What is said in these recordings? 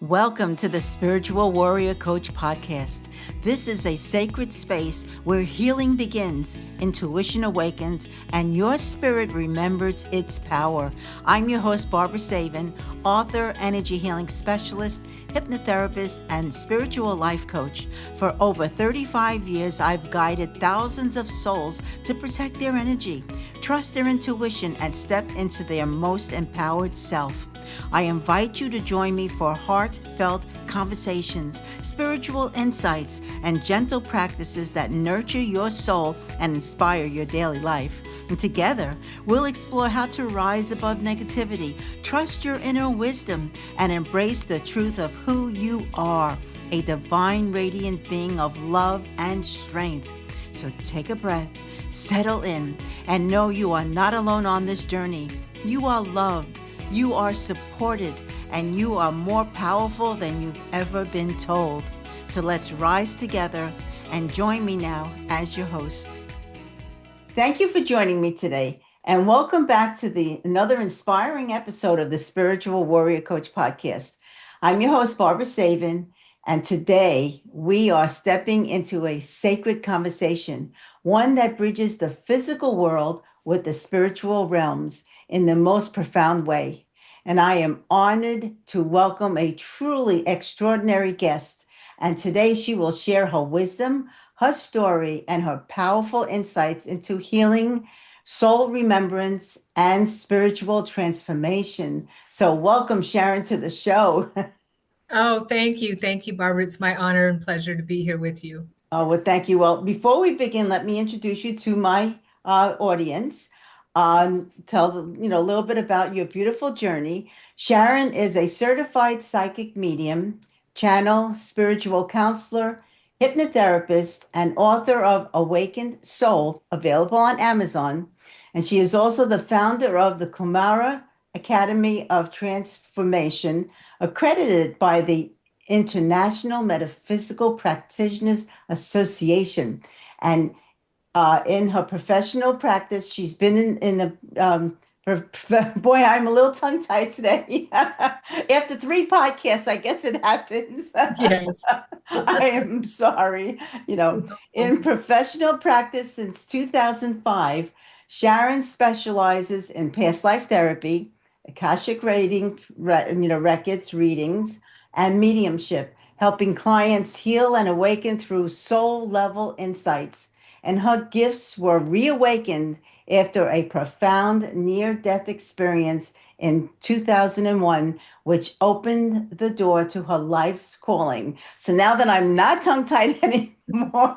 Welcome to the Spiritual Warrior Coach podcast. This is a sacred space where healing begins, intuition awakens, and your spirit remembers its power. I'm your host, Barbara Savin, author, energy healing specialist, hypnotherapist, and spiritual life coach. For over 35 years, I've guided thousands of souls to protect their energy, trust their intuition, and step into their most empowered self. I invite you to join me for heartfelt conversations, spiritual insights, and gentle practices that nurture your soul and inspire your daily life. And together, we'll explore how to rise above negativity, trust your inner wisdom, and embrace the truth of who you are, a divine, radiant being of love and strength. So take a breath, settle in, and know you are not alone on this journey. You are loved. You are supported, and you are more powerful than you've ever been told. So let's rise together and join me now as your host. Thank you for joining me today, and welcome back to another inspiring episode of the Spiritual Warrior Coach podcast. I'm your host, Barbara Savin, and today we are stepping into a sacred conversation, one that bridges the physical world with the spiritual realms in the most profound way. And I am honored to welcome a truly extraordinary guest. And today she will share her wisdom, her story, and her powerful insights into healing, soul remembrance, and spiritual transformation. So welcome, Sharon, to the show. Oh, thank you. Thank you, Barbara. It's my honor and pleasure to be here with you. Oh, well, thank you. Well, before we begin, let me introduce you to my audience. Tell them, a little bit about your beautiful journey. Sharon is a certified psychic medium, channel, spiritual counselor, hypnotherapist, and author of Awakened Soul, available on Amazon. And she is also the founder of the Kumara Academy of Transformation, accredited by the International Metaphysical Practitioners Association. And in her professional practice, she's been in the boy, I'm a little tongue-tied today. After 3 podcasts, I guess it happens. Yes. I am sorry. In professional practice since 2005, Sharon specializes in past life therapy, Akashic records, readings, and mediumship, helping clients heal and awaken through soul level insights. And her gifts were reawakened after a profound near-death experience in 2001, which opened the door to her life's calling. So now that I'm not tongue-tied anymore,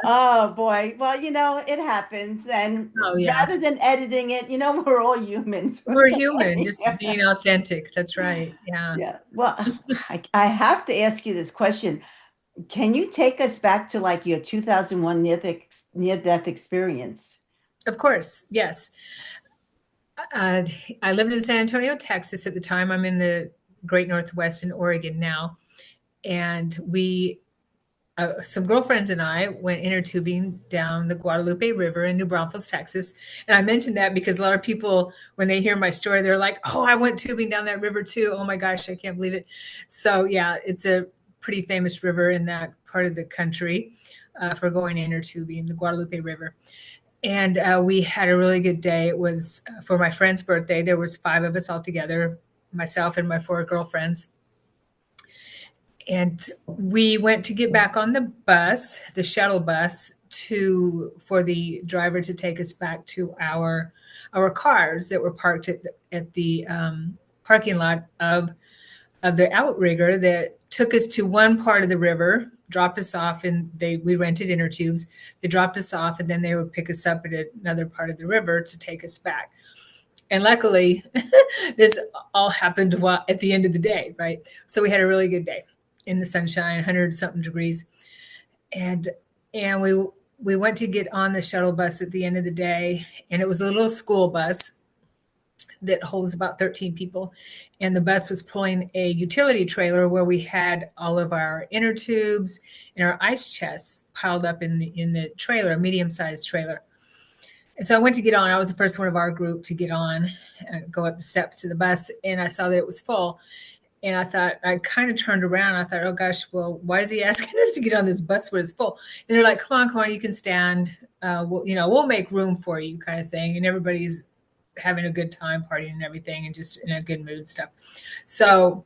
oh boy, well, it happens. And Oh, yeah. rather than editing it, we're all humans. We're human, just being authentic. That's right. Yeah. Yeah. Well, I have to ask you this question. Can you take us back to like your 2001 near-death experience? Of course. Yes. I lived in San Antonio, Texas at the time. I'm in the Great Northwest in Oregon now. And some girlfriends and I went inner tubing down the Guadalupe River in New Braunfels, Texas. And I mentioned that because a lot of people, when they hear my story, they're like, oh, I went tubing down that river too. Oh my gosh, I can't believe it. So yeah, it's a pretty famous river in that part of the country for going inner tubing, the Guadalupe River. And we had a really good day. It was for my friend's birthday. There was 5 of us all together, myself and my 4 girlfriends. And we went to get back on the bus, the shuttle bus, for the driver to take us back to our cars that were parked at the parking lot of the outrigger that took us to one part of the river, dropped us off, and we rented inner tubes. They dropped us off, and then they would pick us up at another part of the river to take us back. And luckily, this all happened at the end of the day, right? So we had a really good day in the sunshine, 100 something degrees. And we went to get on the shuttle bus at the end of the day, and it was a little school bus that holds about 13 people. And the bus was pulling a utility trailer where we had all of our inner tubes and our ice chests piled up in the trailer, a medium-sized trailer. And so I went to get on. I was the first one of our group to get on and go up the steps to the bus, and I saw that it was full. And I thought, I kind of turned around. I thought, oh gosh, well, why is he asking us to get on this bus when it's full? And they're like, come on, you can stand. We'll make room for you, kind of thing. And everybody's having a good time, partying and everything, and just in a good mood stuff. So,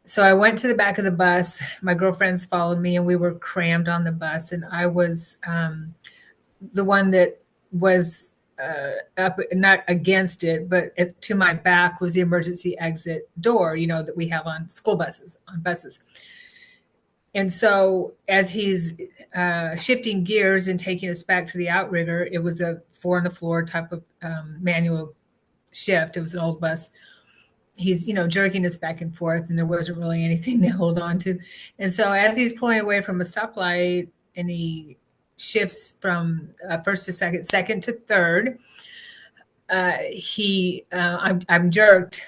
so I went to the back of the bus. My girlfriends followed me, and we were crammed on the bus. And I was the one that was up, not against it, but to my back was the emergency exit door, that we have on school buses, on buses. And so as he's shifting gears and taking us back to the outrigger, it was a 4 on the floor type of manual shift. It was an old bus. He's, jerking us back and forth, and there wasn't really anything to hold on to. And so as he's pulling away from a stoplight and he shifts from first to second, second to third, I'm jerked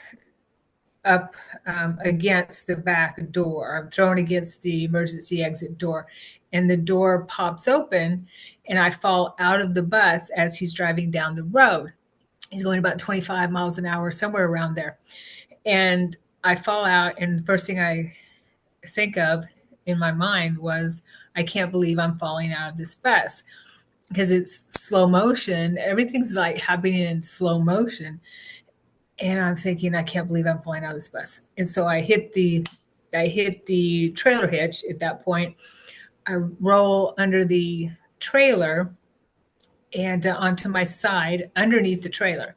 up against the back door. I'm thrown against the emergency exit door, and the door pops open, and I fall out of the bus as he's driving down the road. He's going about 25 miles an hour, somewhere around there. And I fall out, and the first thing I think of in my mind was, I can't believe I'm falling out of this bus, because it's slow motion. Everything's like happening in slow motion. And I'm thinking, I can't believe I'm falling out of this bus. And so I hit the trailer hitch at that point. I roll under the trailer and onto my side underneath the trailer.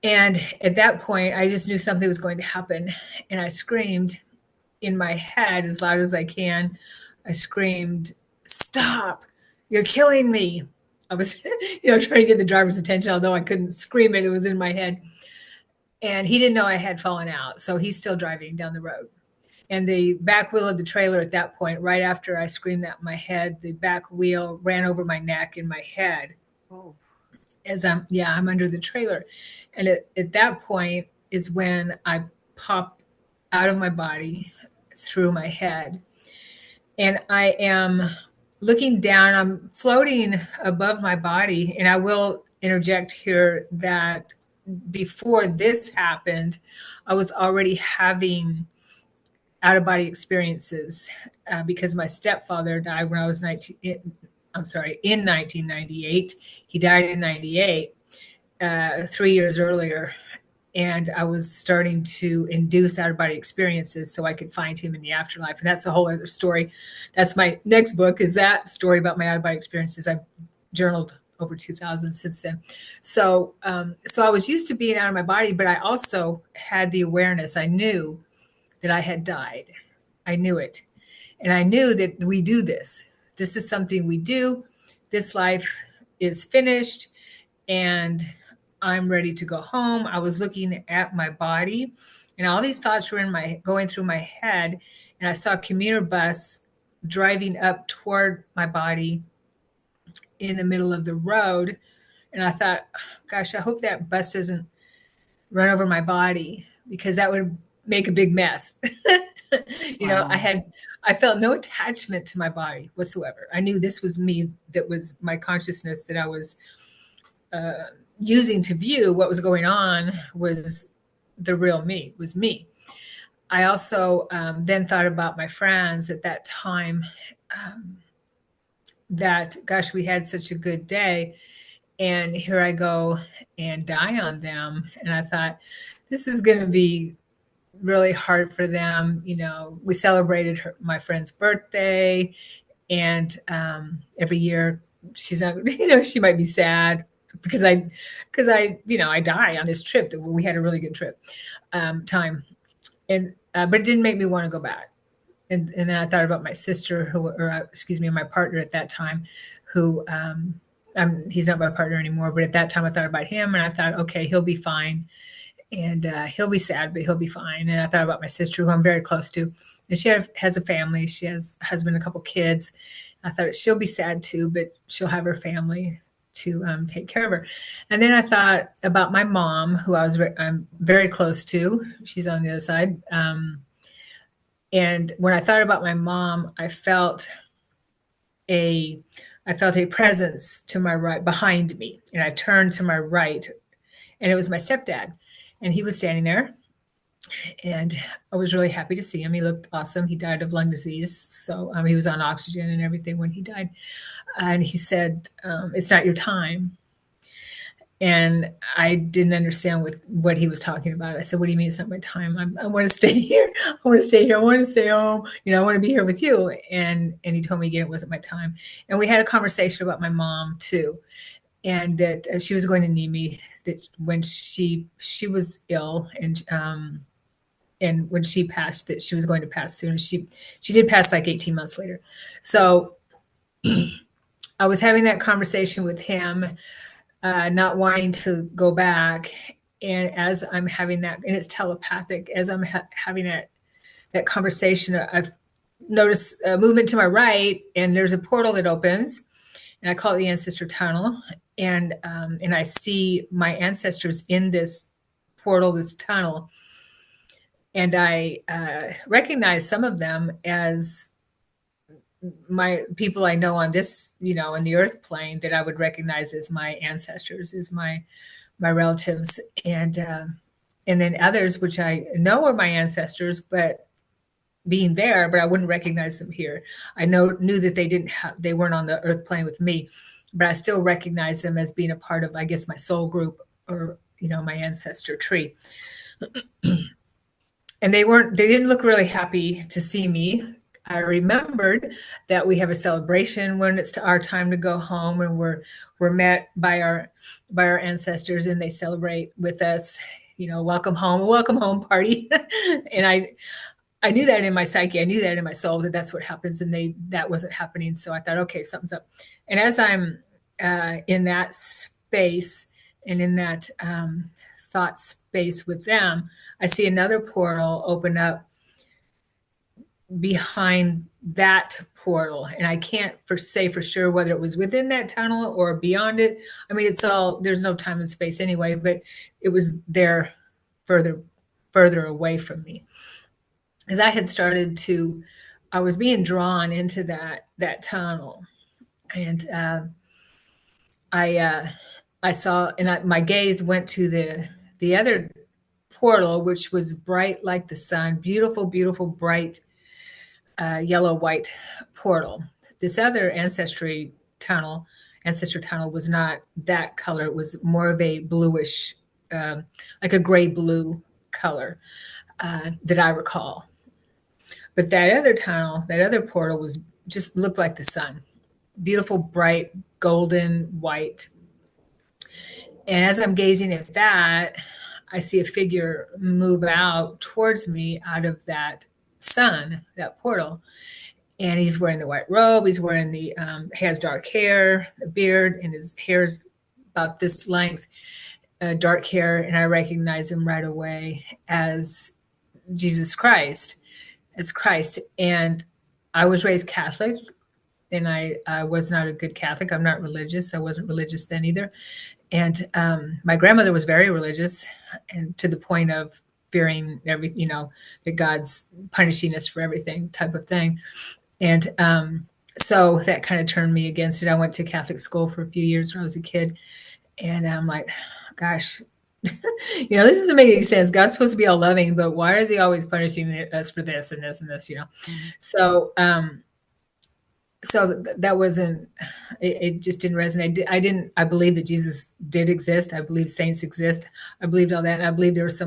And at that point, I just knew something was going to happen. And I screamed in my head as loud as I can. I screamed, "Stop, you're killing me." I was, trying to get the driver's attention, although I couldn't scream it. It was in my head. And he didn't know I had fallen out. So he's still driving down the road. And the back wheel of the trailer at that point, right after I screamed that in my head, the back wheel ran over my neck and my head. Oh. As I'm under the trailer. And at that point is when I pop out of my body through my head. And I am looking down, I'm floating above my body. And I will interject here that before this happened, I was already having out of body experiences because my stepfather died when I was in 1998. He died in 98, 3 years earlier. And I was starting to induce out of body experiences so I could find him in the afterlife. And that's a whole other story. That's my next book, is that story about my out of body experiences. I've journaled over 2,000 since then. So I was used to being out of my body, but I also had the awareness. I knew that I had died. I knew it. And I knew that we do this. This is something we do. This life is finished, and I'm ready to go home. I was looking at my body, and all these thoughts were going through my head. And I saw a commuter bus driving up toward my body in the middle of the road. And I thought, gosh, I hope that bus doesn't run over my body, because that would make a big mess. Wow. I felt no attachment to my body whatsoever. I knew this was me, that was my consciousness that I was using to view what was going on, was the real me, was me. I also then thought about my friends at that time, that, gosh, we had such a good day, and here I go and die on them. And I thought, this is going to be really hard for them. We celebrated my friend's birthday, and every year she's not, she might be sad because I die on this trip. That we had a really good trip time, and but it didn't make me want to go back. And then I thought about my sister, my partner at that time, who he's not my partner anymore, but at that time I thought about him, and I thought, okay, he'll be fine. And he'll be sad, but he'll be fine. And I thought about my sister, who I'm very close to, and she has a family. She has a husband, a couple kids. I thought she'll be sad too, but she'll have her family to take care of her. And then I thought about my mom, who I'm very close to. She's on the other side. And when I thought about my mom, I felt a presence to my right, behind me, and I turned to my right, and it was my stepdad. And he was standing there, And I was really happy to see him. He looked awesome. He died of lung disease. So he was on oxygen and everything when he died. And he said, it's not your time. And I didn't understand what he was talking about. I said, what do you mean it's not my time? I want to stay here. I want to stay here. I want to stay home. I want to be here with you. And he told me again, it wasn't my time. And we had a conversation about my mom too. And that she was going to need me, that when she was ill, and when she passed, that she was going to pass soon. She did pass like 18 months later. So I was having that conversation with him, not wanting to go back. And as I'm having that, and it's telepathic, as I'm having that conversation, I've noticed a movement to my right, and there's a portal that opens, and I call it the ancestor tunnel. And I see my ancestors in this portal, this tunnel. And I recognize some of them as my people I know on this, in the earth plane, that I would recognize as my ancestors, as my relatives, and then others which I know are my ancestors, but being there, but I wouldn't recognize them here. I knew that they weren't on the earth plane with me, but I still recognize them as being a part of, I guess, my soul group, or my ancestor tree. And they didn't look really happy to see me. I remembered that we have a celebration when it's our time to go home, and we're met by our ancestors, and they celebrate with us, welcome home party. And I knew that in my psyche, I knew that in my soul, that that's what happens, and that wasn't happening. So I thought, okay, something's up. And as I'm in that space, and in that thought space with them, I see another portal open up behind that portal. And I can't say for sure whether it was within that tunnel or beyond it. I mean, there's no time and space anyway, but it was there further away from me. Because I was being drawn into that tunnel. And I saw, and my gaze went to the other portal, which was bright like the sun, beautiful, beautiful, bright yellow white portal. This other ancestor tunnel was not that color. It was more of a bluish, like a gray blue color that I recall. But that other tunnel, that other portal, was just looked like the sun, beautiful, bright, golden white. And as I'm gazing at that, I see a figure move out towards me out of that sun, that portal. And he's wearing the white robe. He's wearing he has dark hair, a beard, and his hair's about this length, dark hair. And I recognize him right away as Jesus Christ, as Christ. And I was raised Catholic, and I was not a good Catholic. I'm not religious. I wasn't religious then either. And my grandmother was very religious, and to the point of fearing everything, that God's punishing us for everything type of thing. And so that kind of turned me against it. I went to Catholic school for a few years when I was a kid. And I'm like, gosh, this doesn't make any sense. God's supposed to be all loving, but why is he always punishing us for this and this and this, So, that wasn't, it just didn't resonate. I believed that Jesus did exist. I believed saints exist. I believed all that. And I believed there was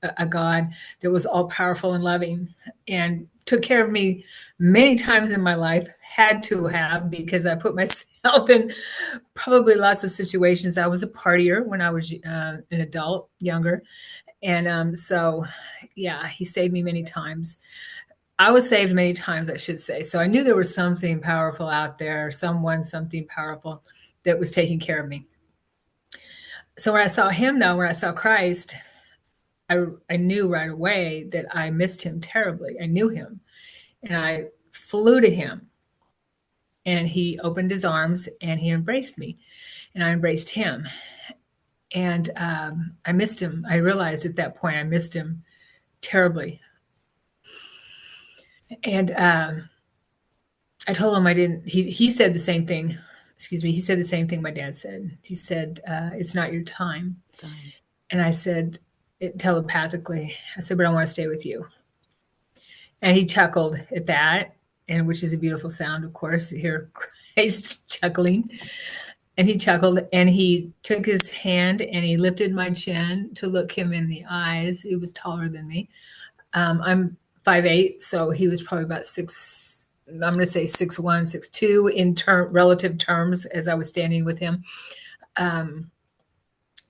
a God that was all powerful and loving and took care of me many times in my life, had to have, because I put myself in probably lots of situations. I was a partier when I was an adult, younger. And so, yeah, he saved me many times. I was saved many times, I should say. So I knew there was something powerful out there, something powerful that was taking care of me. So when I saw him, though, when I saw Christ, I knew right away that I missed him terribly. I knew him, and I flew to him, and he opened his arms and he embraced me, and I embraced him. And I missed him. I realized at that point I missed him terribly. And I told him I didn't. He said the same thing. Excuse me. He said the same thing my dad said. He said, "It's not your time." And I said, telepathically. I said, but I want to stay with you. And he chuckled at that, and which is a beautiful sound, of course, to hear Christ chuckling. And he chuckled and he took his hand and he lifted my chin to look him in the eyes. He was taller than me. I'm 5'8", so he was probably about six. I'm going to say 6'1", 6'2" in relative terms as I was standing with him. And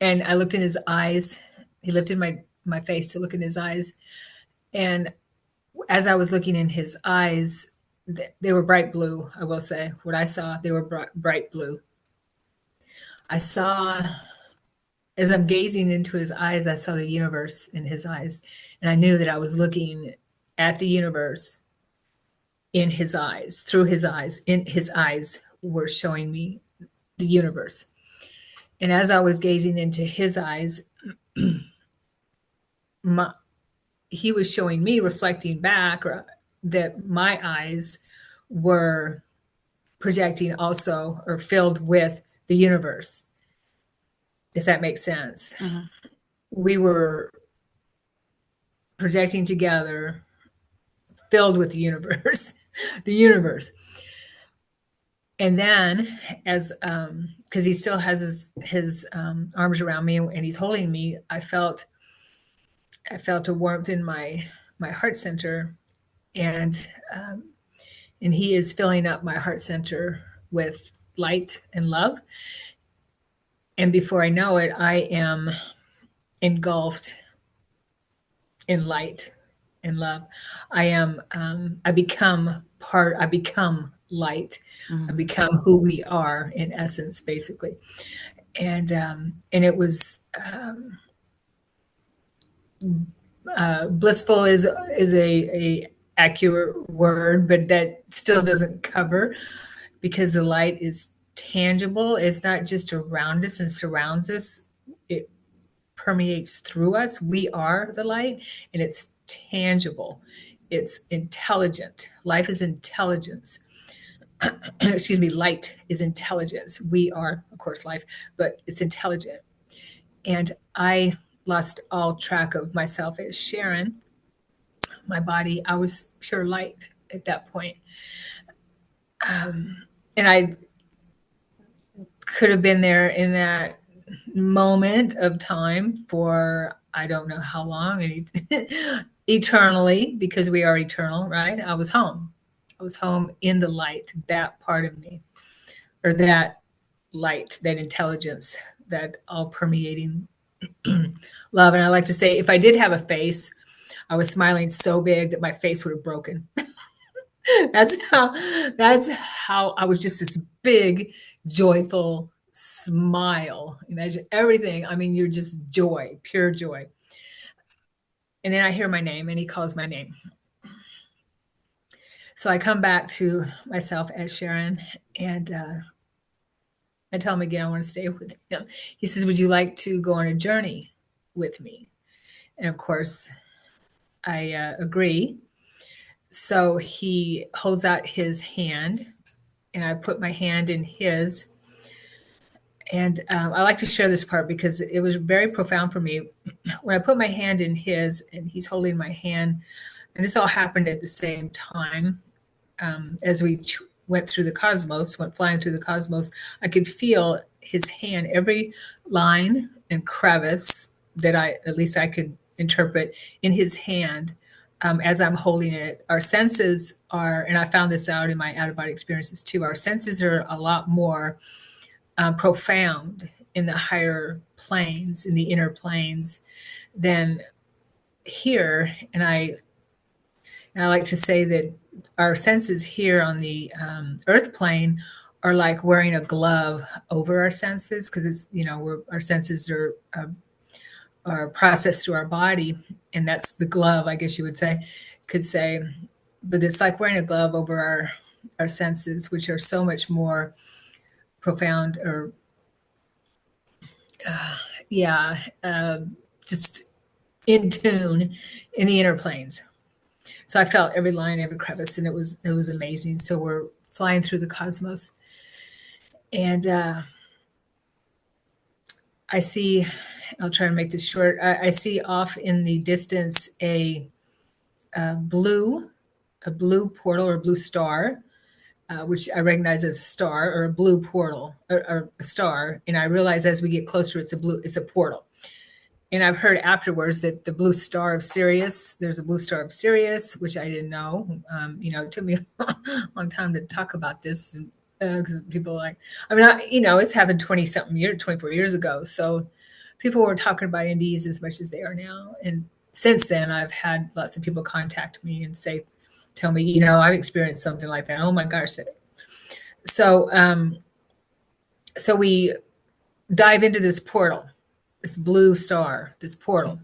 I looked in his eyes. He lifted my face to look in his eyes. And as I was looking in his eyes, they were bright blue. I will say what I saw, they were bright blue. I saw, as I'm gazing into his eyes, I saw the universe in his eyes. And I knew that I was looking at the universe in his eyes, through his eyes. In his eyes were showing me the universe. And as I was gazing into his eyes, he was showing me, reflecting back, that my eyes were projecting also, or filled with the universe, if that makes sense. Mm-hmm. We were projecting together, filled with the universe, the universe. And then, as because he still has his arms around me and he's holding me, I felt a warmth in my heart center, and he is filling up my heart center with light and love. And before I know it, I am engulfed in light and love. I become light. Mm-hmm. I become who we are in essence, basically. And it was blissful is a accurate word, but that still doesn't cover, because the light is tangible. It's not just around us and surrounds us. It permeates through us. We are the light, and it's tangible. It's intelligent. Life is intelligence. Excuse me, light is intelligence. We are, of course, life, but it's intelligent. And I lost all track of myself as Sharon, my body. I was pure light at that point. And I could have been there in that moment of time for I don't know how long, eternally, because we are eternal, right? I was home. I was home in the light, that part of me, or that light, that intelligence, that all permeating love. And I like to say, if I did have a face, I was smiling so big that my face would have broken. That's how I was, just this big, joyful smile. Imagine everything. I mean, you're just joy, pure joy. And then I hear my name, and he calls my name. So I come back to myself as Sharon, and I tell him again I want to stay with him. He says, would you like to go on a journey with me? And of course, I agree. So he holds out his hand, and I put my hand in his. And I like to share this part because it was very profound for me. When I put my hand in his and he's holding my hand, and this all happened at the same time, as we went through the cosmos, went flying through the cosmos, I could feel his hand, every line and crevice that at least I could interpret in his hand. As I'm holding it, our senses are, and I found this out in my out-of-body experiences too, our senses are a lot more profound in the higher planes, in the inner planes, than here. And I like to say that our senses here on the earth plane are like wearing a glove over our senses, because it's, our senses are processed through our body, and that's the glove, I guess you could say, but it's like wearing a glove over our senses, which are so much more profound, or just in tune in the inner planes. So I felt every line, every crevice, and it was amazing. So we're flying through the cosmos, and I see, I'll try to make this short. I see off in the distance a blue portal or blue star, which I recognize as a star or a blue portal or a star. And I realize as we get closer, it's a portal. And I've heard afterwards that the blue star of Sirius, there's a blue star of Sirius, which I didn't know. It took me a long time to talk about this because people are like, it's happened 20 something years, 24 years ago. So people were talking about NDEs as much as they are now. And since then, I've had lots of people contact me and tell me, I've experienced something like that. Oh my gosh. So, so we dive into this portal, this blue star, this portal,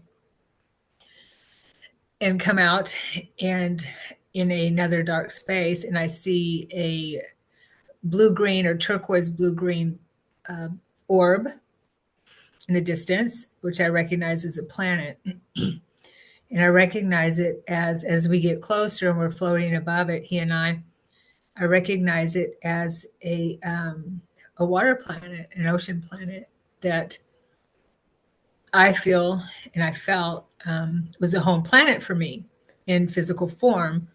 and come out and in another dark space, and I see a blue-green or turquoise blue-green orb in the distance, which I recognize as a planet. And I recognize it as we get closer and we're floating above it, he and I recognize it as a water planet, an ocean planet that I feel and I felt was a home planet for me in physical form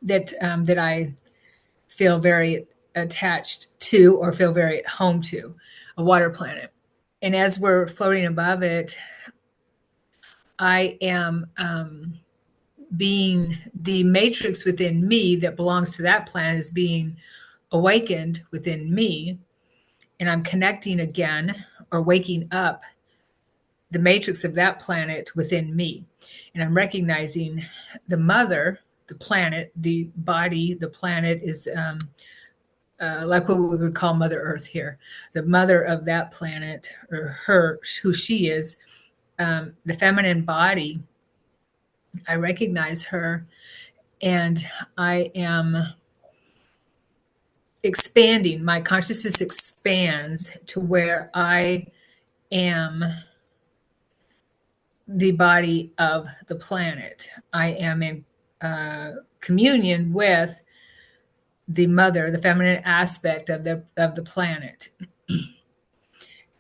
that I feel very attached to or feel very at home to, a water planet. And as we're floating above it, I am being the matrix within me that belongs to that planet is being awakened within me. And I'm connecting again or waking up the matrix of that planet within me. And I'm recognizing the mother, the planet, the body, the planet is like what we would call Mother Earth here. The mother of that planet, or her, who she is, the feminine body, I recognize her, and I am expanding. My consciousness expands to where I am the body of the planet. I am in communion with the mother, the feminine aspect of the planet,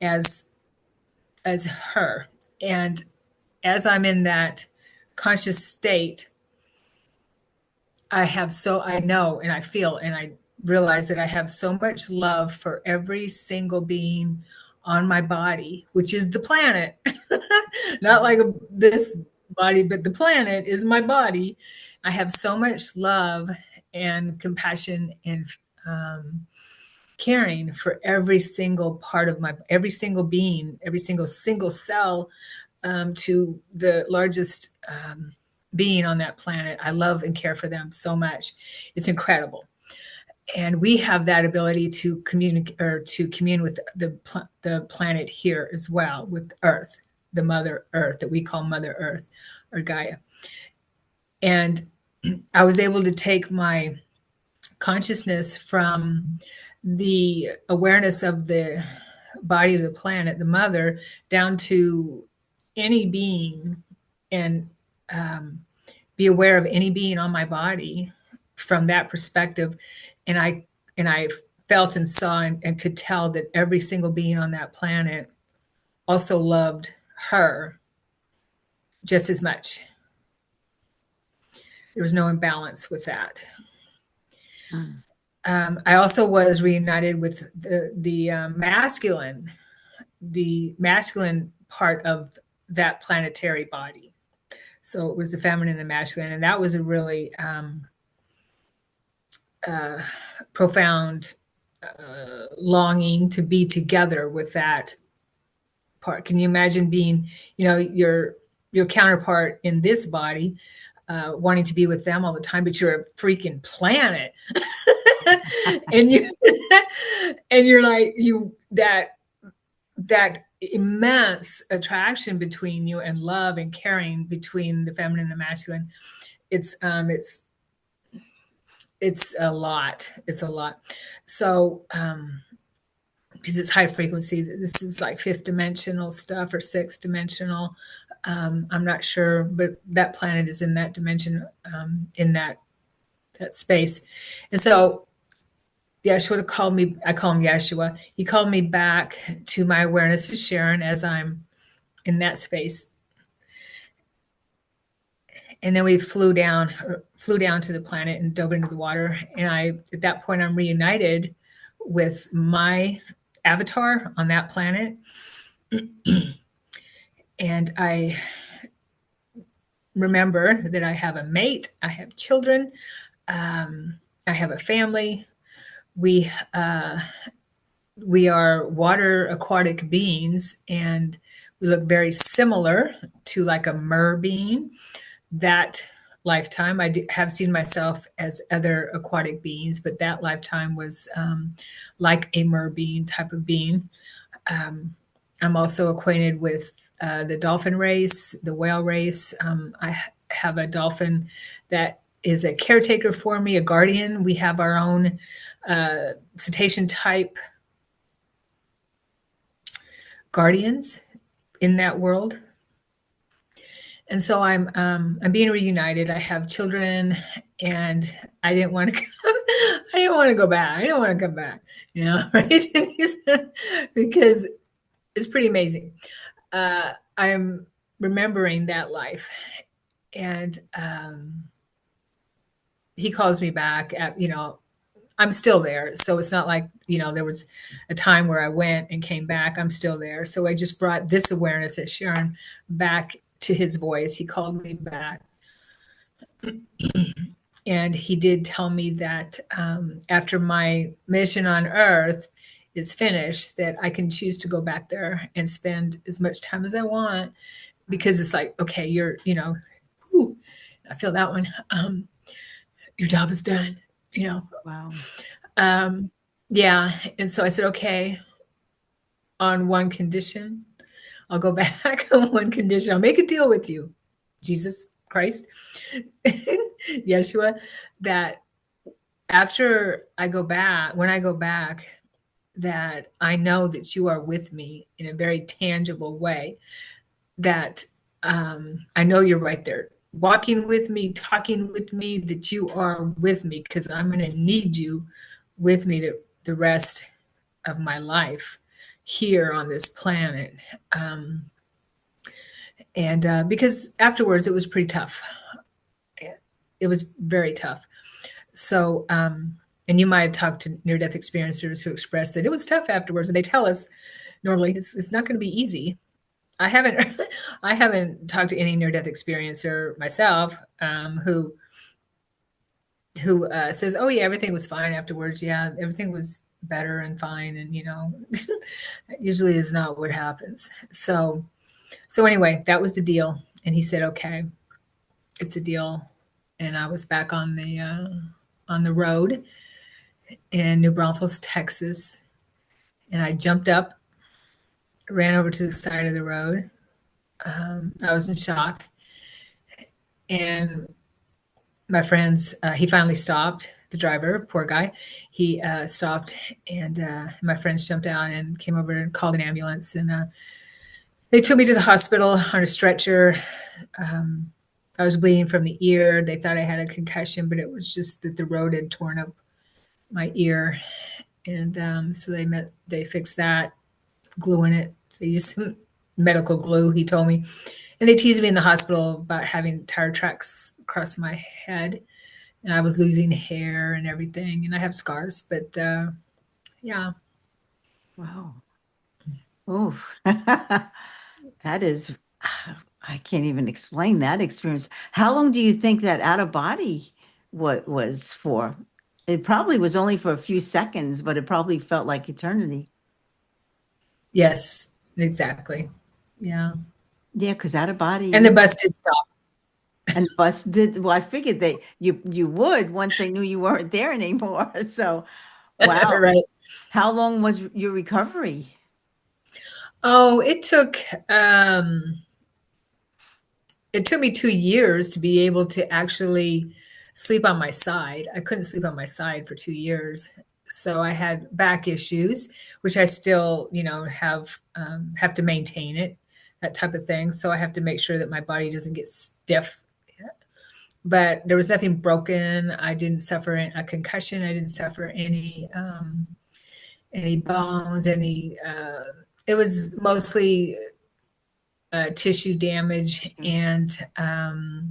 as her. And as I'm in that conscious state, I know and I feel and I realize that I have so much love for every single being on my body, which is the planet. Not like this body, but the planet is my body. I have so much love and compassion and caring for every single part of every single being, every single cell, to the largest being on that planet. I love and care for them so much. It's incredible. And we have that ability to communicate or to commune with the planet here as well, with Earth, the Mother Earth that we call Mother Earth or Gaia. And I was able to take my consciousness from the awareness of the body of the planet, the mother, down to any being, and be aware of any being on my body from that perspective. And I felt and saw and could tell that every single being on that planet also loved her just as much. There was no imbalance with that. I also was reunited with the masculine part of that planetary body. So it was the feminine and the masculine, and that was a really profound longing to be together with that part. Can you imagine being, your counterpart in this body, wanting to be with them all the time, but you're a freaking planet, and you're like that immense attraction between you and love and caring between the feminine and the masculine. It's a lot. It's a lot. So, because it's high frequency, this is like fifth dimensional stuff or sixth dimensional. I'm not sure, but that planet is in that dimension, in that space. And so Yeshua called me, I call him Yeshua. He called me back to my awareness to Sharon as I'm in that space. And then we flew down to the planet and dove into the water. And at that point, I'm reunited with my avatar on that planet. And I remember that I have a mate, I have children, I have a family. We we are water aquatic beings, and we look very similar to like a mer being. That lifetime, have seen myself as other aquatic beings, but that lifetime was like a mer being type of being. I'm also acquainted with the dolphin race, the whale race. I have a dolphin that is a caretaker for me, a guardian. We have our own cetacean type guardians in that world. And so I'm being reunited. I have children, and I didn't want to. I didn't want to go back. I didn't want to come back. You know, right? Because it's pretty amazing. I'm remembering that life, and he calls me back. I'm still there, so it's not like there was a time where I went and came back. I'm still there, so I just brought this awareness at Sharon back to his voice. He called me back. And he did tell me that after my mission on Earth is finished, that I can choose to go back there and spend as much time as I want, because it's like, okay, whew, I feel that one. Your job is done, Wow. Yeah. And so I said, okay, on one condition, I'll go back. On one condition, I'll make a deal with you, Jesus Christ, Yeshua, that after I go back, when I go back, that I know that you are with me in a very tangible way, that I know you're right there, walking with me, talking with me, that you are with me, because I'm going to need you with me the rest of my life here on this planet. And because afterwards it was pretty tough. It was very tough. So, and you might have talked to near-death experiencers who expressed that it was tough afterwards, and they tell us normally it's not going to be easy. I haven't I haven't talked to any near-death experiencer myself who says, "Oh yeah, everything was fine afterwards. Yeah, everything was better and fine." And that usually is not what happens. So anyway, that was the deal. And he said, "Okay, it's a deal." And I was back on the road in New Braunfels, Texas, and I jumped up, ran over to the side of the road. I was in shock, and my friends, he finally stopped. The driver, poor guy, he stopped, and my friends jumped out and came over and called an ambulance, and they took me to the hospital on a stretcher. I was bleeding from the ear. They thought I had a concussion, but it was just that the road had torn up my ear. And so they fixed that, gluing it. They used some medical glue, he told me. And they teased me in the hospital about having tire tracks across my head. And I was losing hair and everything. And I have scars, but yeah. Wow. Oh, that is, I can't even explain that experience. How long do you think that out of body was for? It probably was only for a few seconds, but it probably felt like eternity. Yes, exactly. Yeah. Yeah, because out of And the body bus did stop. and the bus did. Well, I figured you would once they knew you weren't there anymore. So, wow. Right. How long was your recovery? Oh, it took me 2 years to be able to actually sleep on my side. I couldn't sleep on my side for 2 years. So I had back issues, which I still, have to maintain it, that type of thing. So I have to make sure that my body doesn't get stiff. but there was nothing broken. I didn't suffer a concussion. I didn't suffer any bones, it was mostly tissue damage, and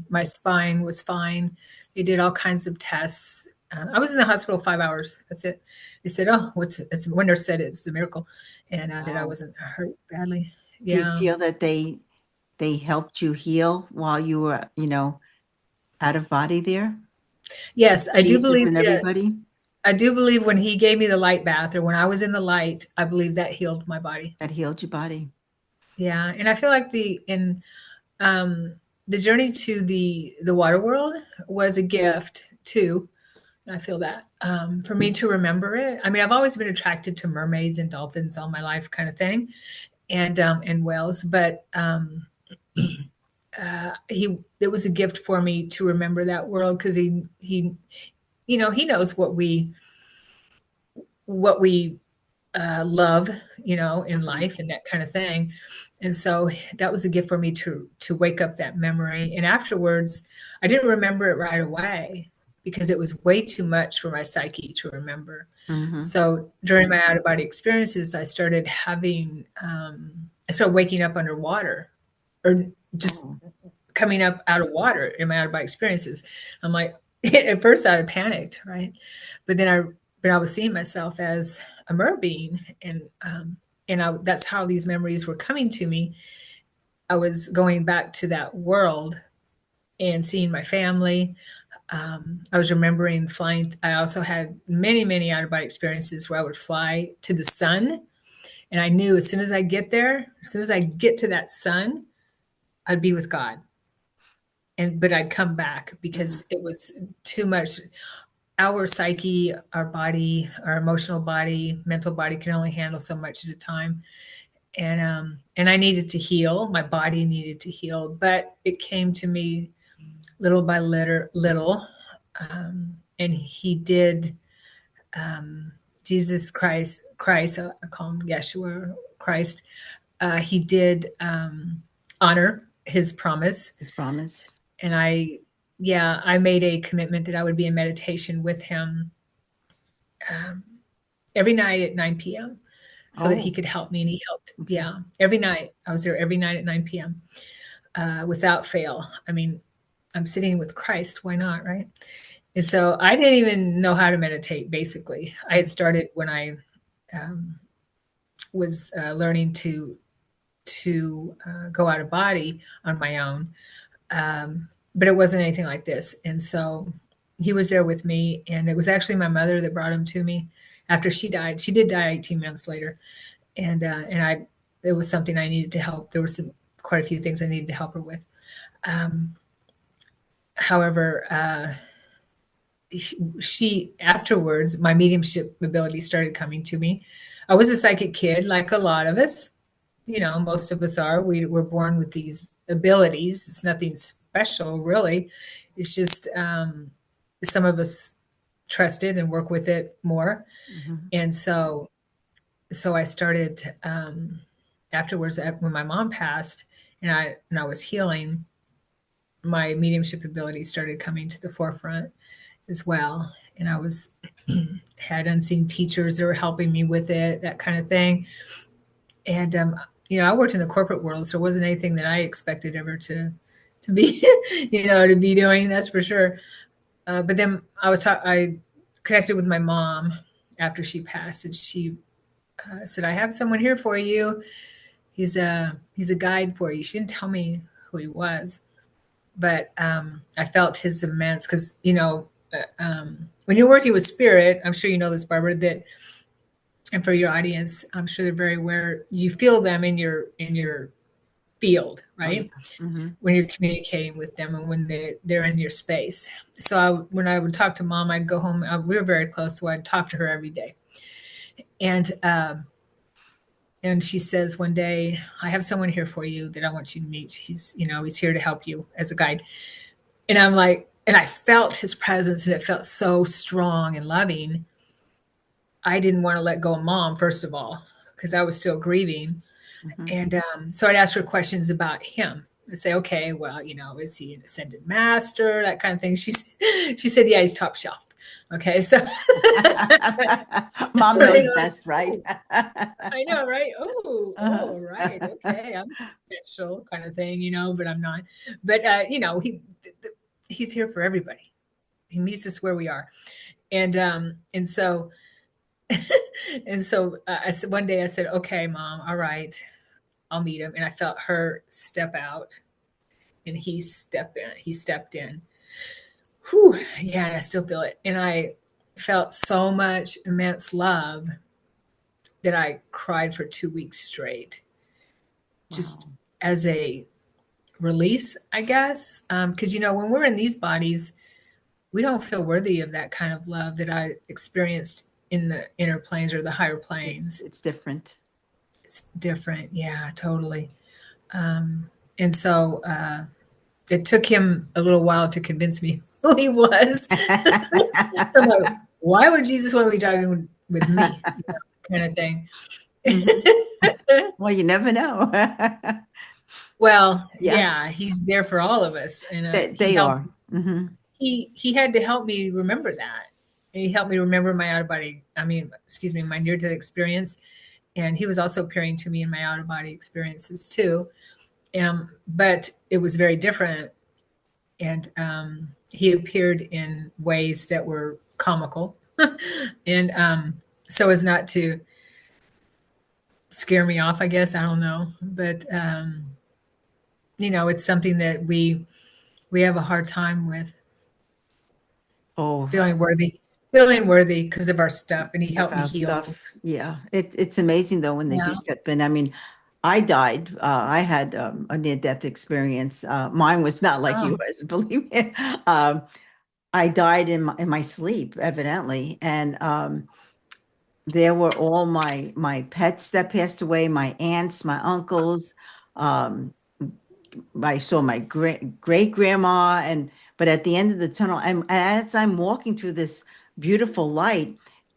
my spine was fine. They did all kinds of tests. I was in the hospital 5 hours. That's it. They said, "Oh, it's when nurse said it's a miracle," and that I Wow. wasn't hurt badly. Do you Yeah. feel that they helped you heal while you were, out of body there? Yes, I do Jesus believe and that. everybody I do believe when he gave me the light bath, or when I was in the light, I believe that healed my body. that healed your body. Yeah, and I feel like um, the journey to the water world was a gift too. I feel that for me to remember it. I mean, I've always been attracted to mermaids and dolphins all my life, kind of thing, and whales. But he it was a gift for me to remember that world, because he knows what we love, in Mhm, life and that kind of thing. And so that was a gift for me to wake up that memory. And afterwards, I didn't remember it right away because it was way too much for my psyche to remember. mhm. So during my out of body experiences, I started waking up underwater, or just Oh, coming up out of water in my out of body experiences. I'm like, at first I panicked, right? But I was seeing myself as a mer being, that's how these memories were coming to me. I was going back to that world and seeing my family. I was remembering flying. I also had many, many out of body experiences where I would fly to the sun. And I knew as soon as I get there, as soon as I get to that sun, I'd be with God. But I'd come back mhm, because it was too much. Our psyche, our body, our emotional body, mental body can only handle so much at a time. And I needed to heal. My body needed to heal, but it came to me little by little. And he did. um, Jesus Christ, I call him Yeshua Christ. He did honor his promise, it's promise. and I made a commitment that I would be in meditation with him um, every night at 9 p.m. so that he Oh, could help me, and he helped. okay. Yeah, every night I was there every night at 9 p.m. Without fail. I mean, I'm sitting with Christ. Why not, right? And so I didn't even know how to meditate. Basically, I had started when I um, was learning to go out of body on my own, but it wasn't anything like this. And so he was there with me, and it was actually my mother that brought him to me after she died. She did die 18 months later, and I it was something I needed to help. There were quite a few things I needed to help her with. Um, However, she afterwards, my mediumship ability started coming to me. I was a psychic kid, like a lot of us. Most of us are. We were born with these abilities. It's nothing special, really. It's just some of us trust it and work with it more. Mhm. And so I started afterwards, when my mom passed, and I was healing. My mediumship ability started coming to the forefront as well, and I was had unseen teachers that were helping me with it, that kind of thing. And I worked in the corporate world, so it wasn't anything that I expected ever to be, to be doing. That's for sure. But then I connected with my mom after she passed, and she said, "I have someone here for you. He's a guide for you." She didn't tell me who he was, but I felt his immense, because when you're working with spirit, I'm sure you know this, Barbara, that, and for your audience, I'm sure they're very aware. You feel them in your field, Oh, yeah. right? Mhm. When you're communicating with them, and when they're in your space. So when I would talk to mom, I'd go home. We were very close, so I'd talk to her every day. And she says one day, "I have someone here for you that I want you to meet. He's here to help you as a guide." And I'm like, and I felt his presence, and it felt so strong and loving. I didn't want to let go of mom, first of all, because I was still grieving. Mhm. And so I'd ask her questions about him. I say, okay, well, is he an ascended master? That kind of thing. She said, yeah, he's top shelf. Okay, so Mom right knows on. best, right? Oh, I know, right? Oh, Uh-huh. oh, right. Okay, I'm special, kind of thing, but I'm not. But he's here for everybody. He meets us where we are, and so I said one day I said, okay, Mom, all right, I'll meet him, and I felt her step out, and He stepped in. Whew, yeah, and I still feel it, and I felt so much immense love that I cried for 2 weeks straight, just Wow. as a release, I guess. Because when we're in these bodies, we don't feel worthy of that kind of love that I experienced in the inner planes or the higher It's planes. it's different. It's different, yeah, totally. And so it took him a little while to convince me who he was. I'm like, why would Jesus want to be talking with me? Kind of thing. Mhm. Well, you never know. Well, Yeah, yeah, he's there for all of us, and they are. Hmm. he had to help me remember that. And he helped me remember my out of body. I mean, excuse me, my near death experience. And he was also appearing to me in my out of body experiences too. But it was very different. And he appeared in ways that were comical, and so as not to scare me off, I guess. I don't know, but it's something that we have a hard time with Oh, feeling worthy, feeling worthy because of our stuff, and he of helped me our heal. stuff. Yeah, it's amazing though when they do Yeah. step in. I mean, I died. I had a near-death experience. Mine was not like Oh, yours, believe me. Um, I died in my sleep, evidently, and there were all my pets that passed away, my aunts, my uncles. Um, I saw my great grandma, and but at the end of the tunnel, and as I'm walking through this beautiful light,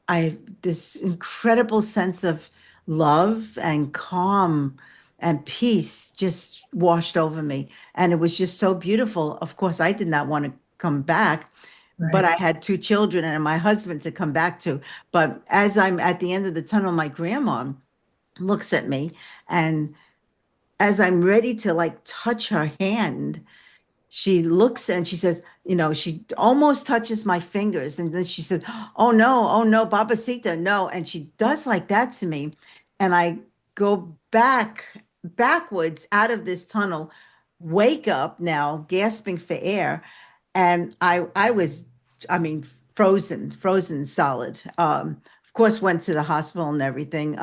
I this incredible sense of love and calm and peace just washed over me, and it was just so beautiful. Of course, I did not want to come back, but right. I had two children and my husband to come back to. But as I'm at the end of the tunnel, my grandma looks at me, and as I'm ready to like touch her hand, she looks and she says, she almost touches my fingers. And then she says, oh no, Babasita, no. And she does like that to me. And I go backwards out of this tunnel, wake up now, gasping for air. And I was, I mean, frozen solid. Of course, went to the hospital and everything.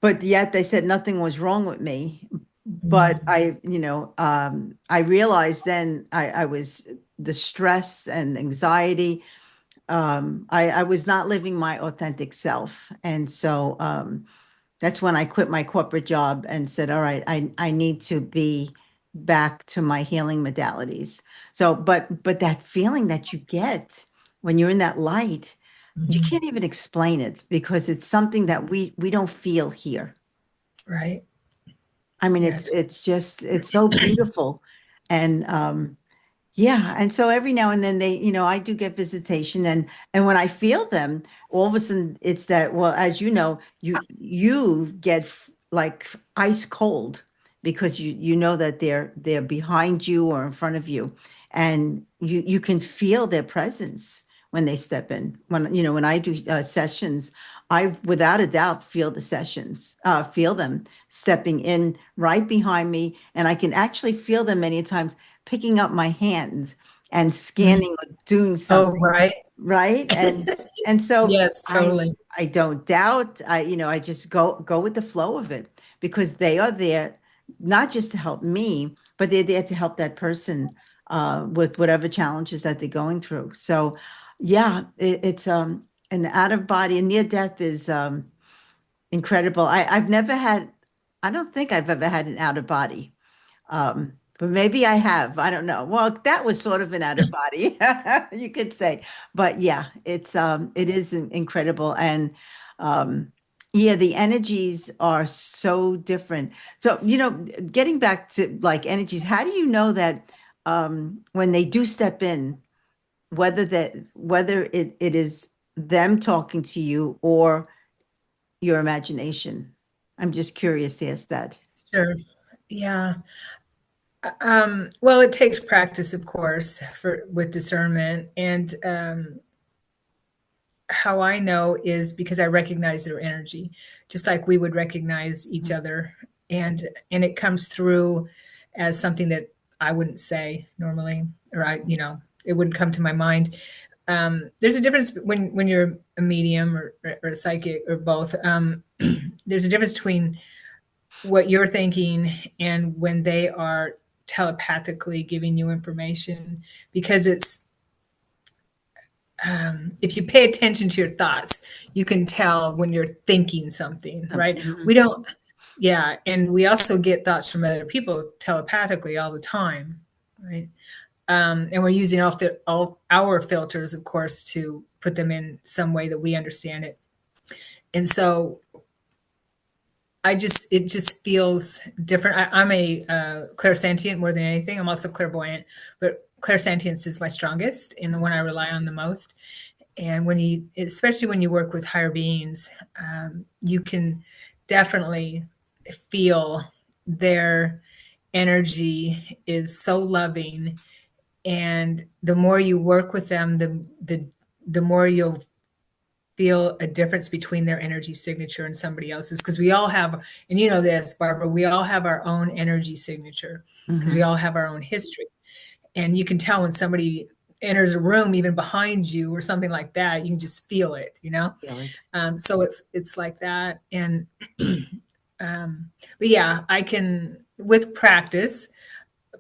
But yet they said nothing was wrong with me. But Mm, I realized then I was the stress and anxiety. I was not living my authentic self. And so that's when I quit my corporate job and said, all right, I need to be back to my healing modalities. So, but that feeling that you get when you're in that light, you mhm. can't even explain it because it's something that we don't feel here. Right. I mean, Yeah. it's so beautiful. And yeah, and so every now and then I do get visitation, and when I feel them, all of a sudden it's that, well, as you know, you get like ice cold because you know that they're behind you or in front of you, and you can feel their presence when they step in. When I do sessions, I without a doubt feel the sessions, feel them stepping in right behind me, and I can actually feel them many times picking up my hands and Mm. scanning or doing Oh, something, right. right? And so Yes, I totally. I don't doubt. I just go with the flow of it because they are there not just to help me, but they're there to help that person with whatever challenges that they're going through. So yeah, it's an out of body, and near death is incredible. I've never had, I don't think I've ever had an out of body. But maybe I have. I don't know. Well, that was sort of an out of body, you could say. But yeah, it is incredible. And um, Yeah, the energies are so different. So, getting back to like energies, how do you know that when they do step in, whether it is them talking to you or your imagination? I'm just curious to ask that. Sure. Yeah. Well, it takes practice, of course, for with discernment, and how I know is because I recognize their energy, just like we would recognize each Mhm. other, and it comes through as something that I wouldn't say normally, or it wouldn't come to my mind. There's a difference when you're a medium or a psychic or both. There's a difference between what you're thinking and when they are telepathically giving you information, because it's if you pay attention to your thoughts, you can tell when you're thinking something, right? Something. We don't, yeah. And we also get thoughts from other people telepathically all the time, right? And we're using all our filters, of course, to put them in some way that we understand it. And so it just feels different. I'm a clairsentient more than anything. I'm also clairvoyant, but clairsentience is my strongest and the one I rely on the most. And especially when you work with higher beings, you can definitely feel their energy is so loving. And the more you work with them, the more you'll feel a difference between their energy signature and somebody else's. Because we all have, and you know this, Barbara, we all have our own energy signature because we Hmm. all have our own history. And you can tell when somebody enters a room even behind you or something like that, you can just feel it, you know. Feel it. So it's like that. And but yeah, I can, with practice,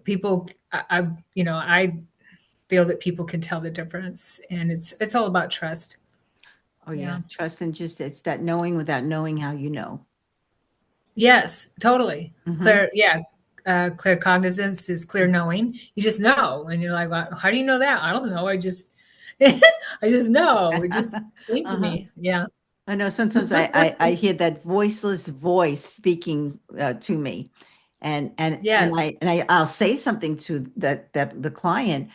people I feel that people can tell the difference, and it's all about trust. Oh yeah, Yeah. trust and just it's that knowing without knowing how you know. Yes, totally. Hmm. Clear, yeah. Clear cognizance is clear knowing. You just know, and you're like, well, how do you know that? I don't know. I just, I just know. It just came to Uh-huh. me. Yeah. I know sometimes I hear that voiceless voice speaking to me, Yes. I'll say something to that the client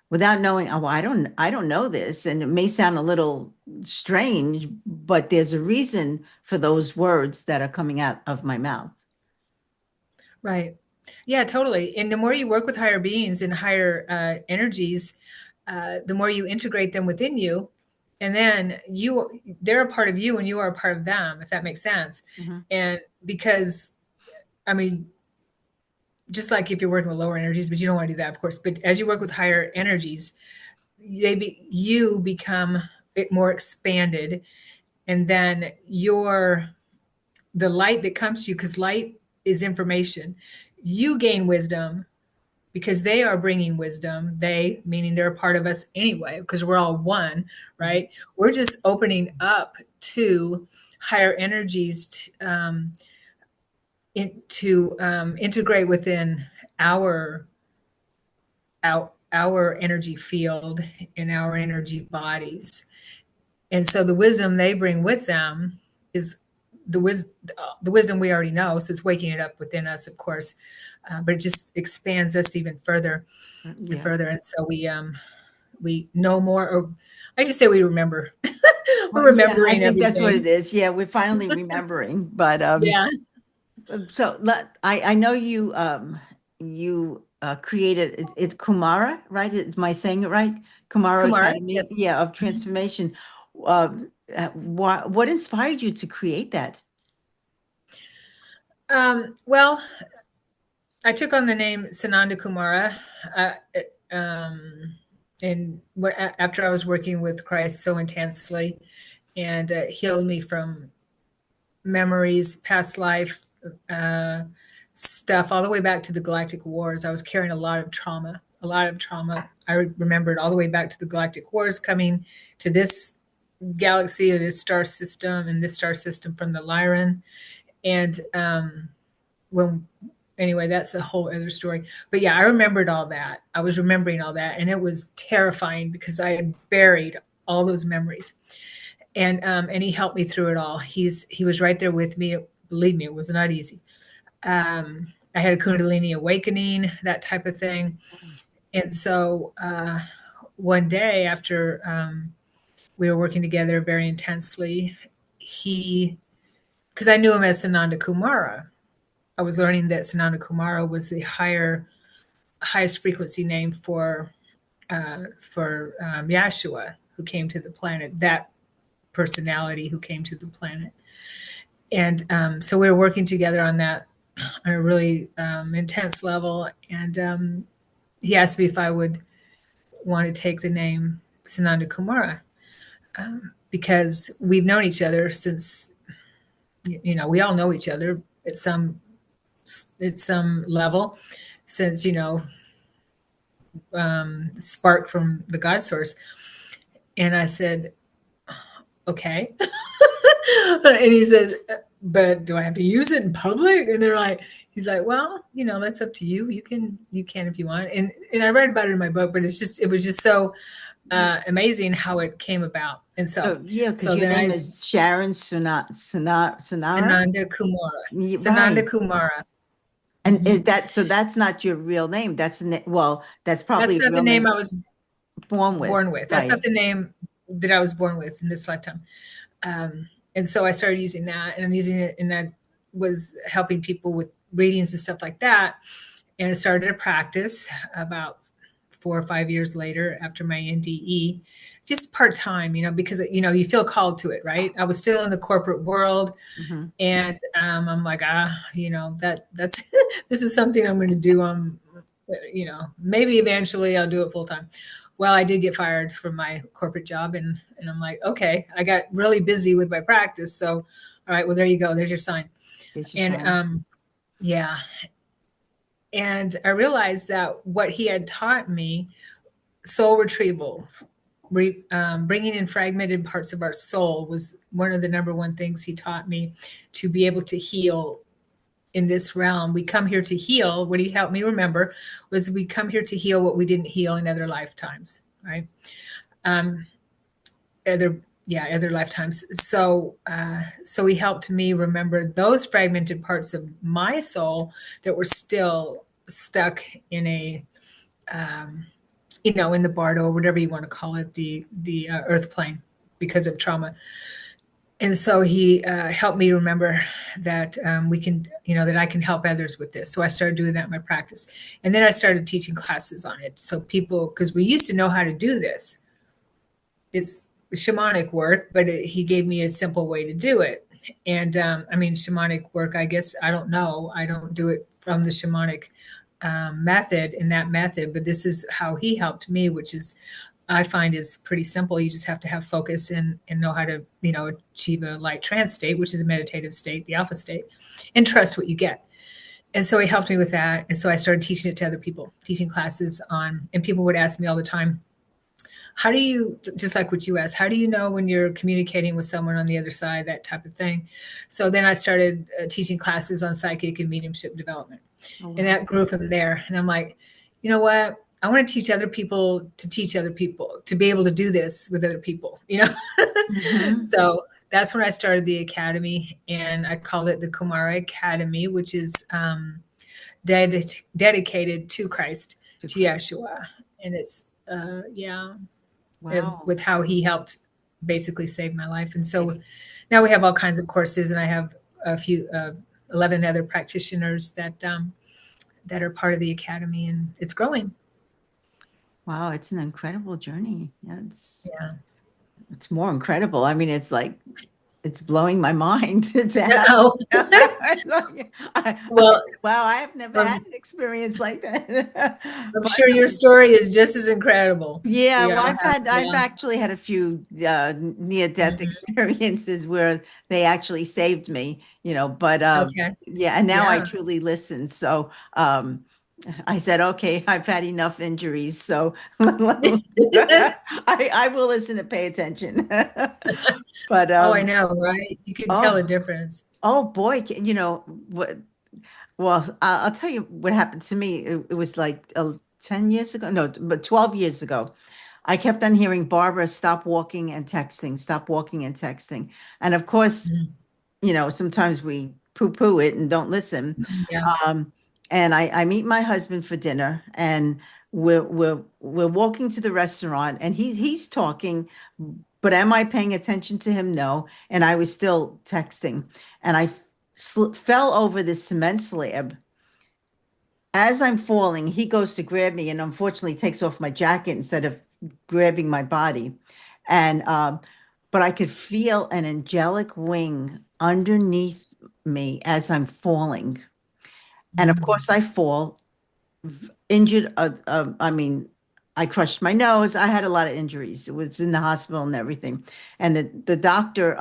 without knowing. Oh, well, I don't know this, and it may sound a little strange, but there's a reason for those words that are coming out of my mouth. Right. Yeah, totally. And the more you work with higher beings and higher energies, the more you integrate them within you, and then they're a part of you, and you are a part of them, if that makes sense. Hmm. And because, I mean, just like if you're working with lower energies, but you don't want to do that, of course. But as you work with higher energies, you become more expanded, and then the light that comes to you, because light is information. You gain wisdom because they are bringing wisdom. They, meaning they're a part of us anyway, because we're all one, right? We're just opening up to higher energies to integrate within our our energy field in our energy bodies. And so the wisdom they bring with them is the wisdom we already know. So it's waking it up within us, of course, but it just expands us even further and Yeah. further. And so we know more, or I just say we remember. Well, We're yeah, I remembering think that's what it everything. is. Yeah, we're finally remembering. But Yeah, so I know you created it's Kumara, right? Am I saying it right? Kumara Kumara. Academy, Yes. yeah, of Transformation. Uh, what inspired you to create that? Well, I took on the name Sananda Kumara, uh, um, and after I was working with Christ so intensely, and healed me from memories, past life uh, stuff, all the way back to the Galactic Wars. I was carrying a lot of trauma, a lot of trauma. I remembered all the way back to the Galactic Wars, coming to this galaxy or this star system, and this star system from the Lyran. And when anyway, that's a whole other story. But yeah, I remembered all that. I was remembering all that, and it was terrifying because I had buried all those memories. and he helped me through it all. He was right there with me. Believe me, it was not easy. I had a Kundalini awakening, that type of thing. And so one day after we were working together very intensely, he, because I knew him as Sananda Kumara, I was learning that Sananda Kumara was the highest frequency name for Yeshua, who came to the planet, that personality who came to the planet. And so we were working together on that on a really intense level. And he asked me if I would want to take the name Sananda Kumara because we've known each other since, we all know each other at some level since, spark from the God source. And I said, okay. And he said, but do I have to use it in public? And he's like, well, that's up to you. You can if you want. And I read about it in my book, but it was just so amazing how it came about. And so, Oh, yeah, because so your then name is Sharon Sonara? Sananda Kumara, Sananda Right. Kumara. And is Mhm. that, so that's not your real name? That's well, that's That's probably a not the real name name I was born with. born with. That's not Right. the name that I was born with in this lifetime. And so I started using that, and I'm using it, and that was helping people with readings and stuff like that. And I started a practice about 4 or 5 years later after my NDE, just part time, because you feel called to it, right? I was still in the corporate world, Mhm. and I'm like, that's this is something I'm going to do. Maybe eventually I'll do it full time. Well, I did get fired from my corporate job, and I'm like, okay, I got really busy with my practice. So, all right, well, there you go. There's your sign. It's your And sign. yeah, and I realized that what he had taught me, soul retrieval, bringing in fragmented parts of our soul, was one of the number one things he taught me to be able to heal in this realm. We come here to heal. What he helped me remember was we come here to heal what we didn't heal in other lifetimes, right? Um, other lifetimes. So he helped me remember those fragmented parts of my soul that were still stuck in a in the bardo, whatever you want to call it, the earth plane, because of trauma. And so he helped me remember that we can, that I can help others with this. So I started doing that in my practice, and then I started teaching classes on it. So people, because we used to know how to do this, it's shamanic work, but he gave me a simple way to do it. And shamanic work, I guess, I don't know. I don't do it from the shamanic method, in that method, but this is how he helped me, which is, I find, is pretty simple. You just have to have focus and know how to, achieve a light trance state, which is a meditative state, the alpha state, and trust what you get. And so he helped me with that. And so I started teaching it to other people, teaching classes on, and people would ask me all the time, how do you, just like what you asked, how do you know when you're communicating with someone on the other side, that type of thing? So then I started teaching classes on psychic and mediumship development. Oh, And wow. that grew from there. And I'm like, you know what? I want to teach other people to teach other people to be able to do this with other people. Mhm. So that's when I started the academy, and I called it the Kumara Academy, which is dedicated to Christ, To to Christ. Yeshua. And it's, yeah, Wow. with how he helped basically save my life. And so now we have all kinds of courses, and I have a few, 11 other practitioners that are part of the academy, and it's growing. Wow, it's an incredible journey. Yeah, Yeah. it's more incredible. I mean, it's like it's blowing my mind to have. Oh, well, Wow, I have never I'm, had an experience like that. I'm But sure your story is just as incredible. yeah, We well, all have, I've yeah. actually had a few near-death Mhm. experiences where they actually saved me, but Okay. yeah, and now I Yeah. truly listen. So I said, okay, I've had enough injuries, so I will listen and pay attention. But Oh, I know, right? You can tell the oh, difference. oh boy, what? Well, I'll tell you what happened to me. It was like 10 years ago, no, but 12 years ago. I kept on hearing, Barbara, stop walking and texting, stop walking and texting. And of course, Mhm. sometimes we poo-poo it and don't listen. Yeah. Um, and I meet my husband for dinner, and we're walking to the restaurant, and he's talking, but am I paying attention to him? No. And I was still texting, and I fell over this cement slab. As I'm falling, he goes to grab me, and unfortunately takes off my jacket instead of grabbing my body. And but I could feel an angelic wing underneath me as I'm falling. And of Mhm. course, I fall injured. I mean, I crushed my nose. I had a lot of injuries. It was in the hospital and everything. And the doctor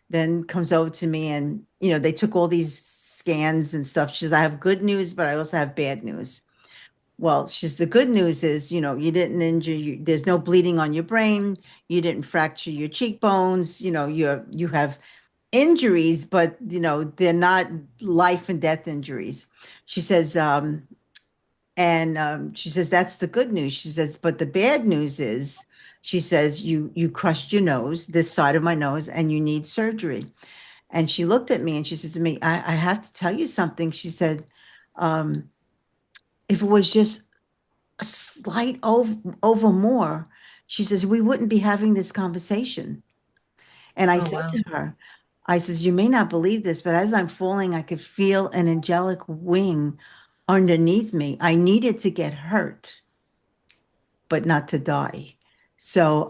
then comes over to me, and they took all these scans and stuff. She says, I have good news, but I also have bad news. Well, she's the good news is, you didn't injure you. There's no bleeding on your brain. You didn't fracture your cheekbones. You have injuries, but they're not life and death injuries. She says, and she says that's the good news. She says, but the bad news is, she says, you crushed your nose, this side of my nose, and you need surgery. And she looked at me and she says to me, I have to tell you something. She said, um, if it was just a slight over more, she says, we wouldn't be having this conversation. And I Oh, said wow. to her, I says, you may not believe this, but as I'm falling, I could feel an angelic wing underneath me. I needed to get hurt, but not to die. So,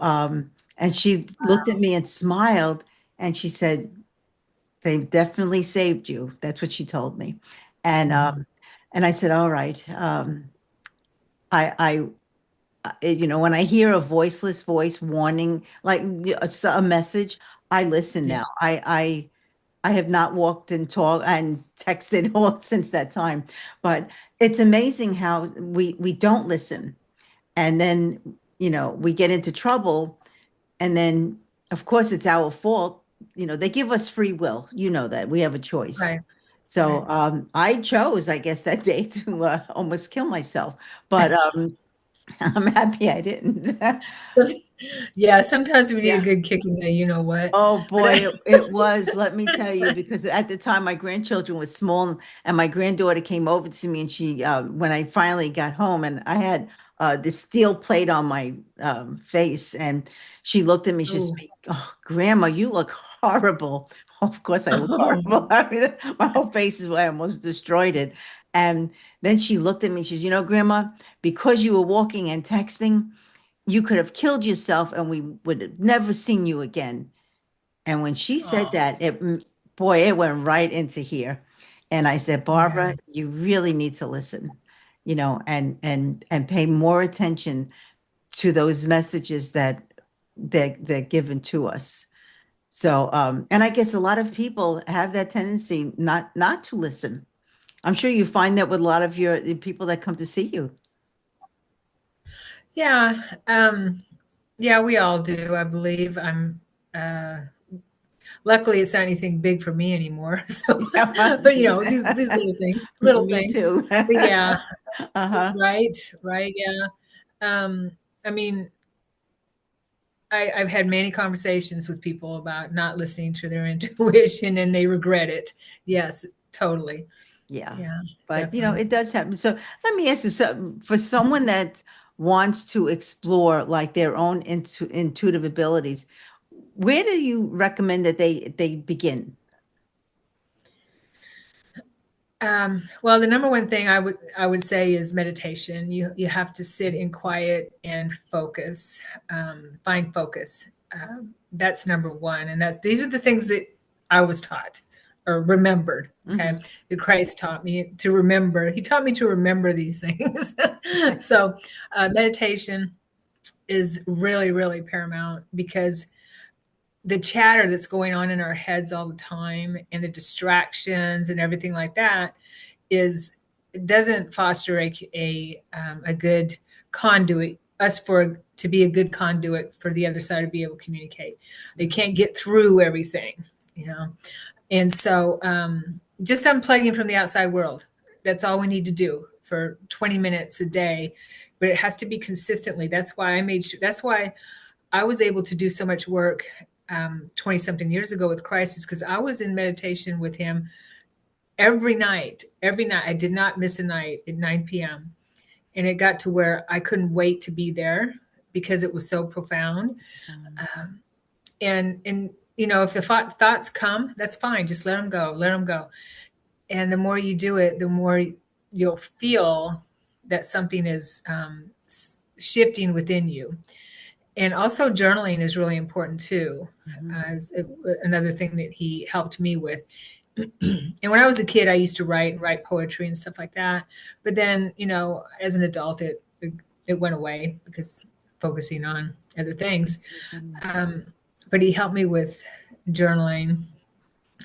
and she looked at me and smiled, and she said, they definitely saved you. That's what she told me. And, Mhm. and I said, all right. When I hear a voiceless voice warning, like a message, I listen Yeah. now. I have not walked and talked and texted all since that time, but it's amazing how we don't listen, and then we get into trouble, and then of course it's our fault. They give us free will. You know that we have a choice. Right. So Right. I chose, I guess, that day to almost kill myself, but I'm happy I didn't. Yeah, sometimes we need a Yeah. good kick in the you know what. Oh But boy, it was, let me tell you, because at the time my grandchildren were small, and my granddaughter came over to me, and she, when I finally got home, and I had this steel plate on my face, and she looked at me, she said, oh, oh, Grandma, you look horrible. Of course I look horrible. I mean, my whole face is, I almost destroyed it. And then she looked at me, she says, Grandma, because you were walking and texting, you could have killed yourself and we would have never seen you again. And when she said oh, that, boy, it went right into here. And I said, yeah. Barbara, you really need to listen, and pay more attention to those messages that they're given to us. So, and I guess a lot of people have that tendency not to listen. I'm sure you find that with a lot of the people that come to see you. Yeah. Yeah, we all do, I believe. Uh luckily it's not anything big for me anymore. So Yeah, well, but these little me things. too. But yeah, Uh-huh. right, right, yeah. I mean, I've had many conversations with people about not listening to their intuition and they regret it. Yes, totally. Yeah. Yeah, But definitely. it does happen. So let me ask you, so for someone that wants to explore like their own intuitive abilities, where do you recommend that they begin? Well, the number one thing I would say is meditation. You have to sit in quiet and focus, find focus. That's number one, and these are the things that I was taught or remembered. Okay, Hmm. that Christ taught me to remember. He taught me to remember these things. So, meditation is really, really paramount because the chatter that's going on in our heads all the time and the distractions and everything like that is doesn't foster a good conduit us for to be a good conduit for the other side to be able to communicate. They can't get through everything, you know. And so just unplugging from the outside world. That's all we need to do for 20 minutes a day but it has to be consistently. That's why I made sure, that's why I was able to do so much work 20 something years ago with Christ, is because I was in meditation with him every night. Every night. I did not miss a night at 9 p.m. And it got to where I couldn't wait to be there because it was so profound. Um, and you know, if the thoughts come, that's fine. Just let them go. Let them go. And the more you do it, the more you'll feel that something is shifting within you. And also journaling is really important too. As another thing that he helped me with. And when I was a kid, I used to write poetry and stuff like that. But then, you know, as an adult, it went away because focusing on other things. But he helped me with journaling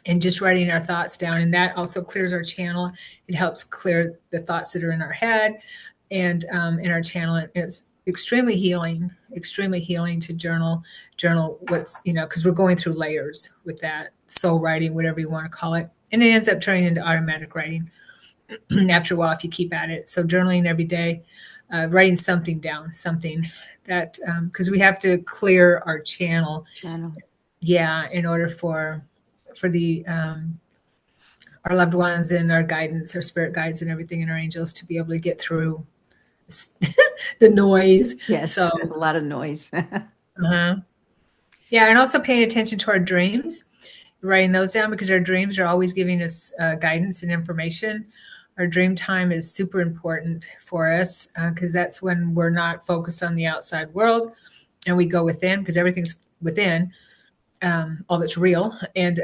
and just writing our thoughts down. And that also clears our channel. It helps clear the thoughts that are in our head and in our channel. And it's extremely healing to journal what's, you know, because we're going through layers with that soul writing, whatever you want to call it. And it ends up turning into automatic writing after a while if you keep at it. So journaling every day, writing something down, something that, because we have to clear our channel. Yeah, in order for the our loved ones and our guidance, our spirit guides and everything, and our angels to be able to get through the noise. Yes, so a lot of noise. Yeah, and also paying attention to our dreams, writing those down, because our dreams are always giving us guidance and information. Our dream time is super important for us because that's when we're not focused on the outside world and we go within, because everything's within, all that's real. And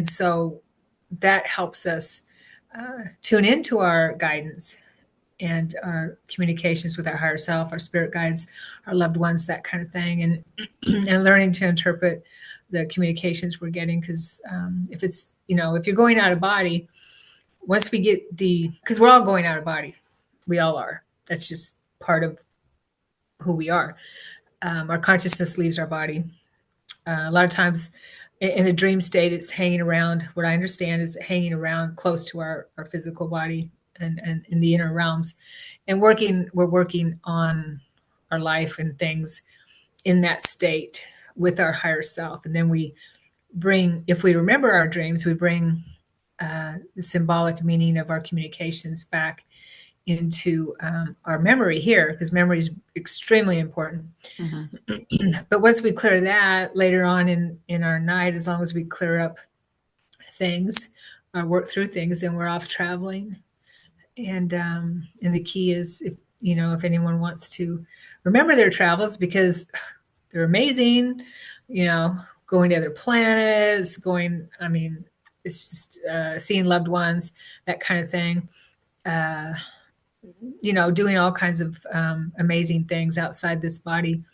so that helps us tune into our guidance and our communications with our higher self, our spirit guides, our loved ones, that kind of thing, and and learning to interpret the communications we're getting. Because if it's, you know, if you're going out of body, once we get because we're all going out of body, we all are. That's just part of who we are. Our consciousness leaves our body. A lot of times in a dream state, it's hanging around. What I understand is hanging around close to our physical body and in the inner realms, and we're working on our life and things in that state with our higher self. And then we bring, if we remember our dreams, we bring the symbolic meaning of our communications back into our memory here, because memory is extremely important. But once we clear that later on in our night, as long as we clear up things, work through things, then we're off traveling. And the key is, if you know, if anyone wants to remember their travels, because they're amazing, you know, going to other planets, I mean, it's just seeing loved ones, that kind of thing. You know, doing all kinds of amazing things outside this body.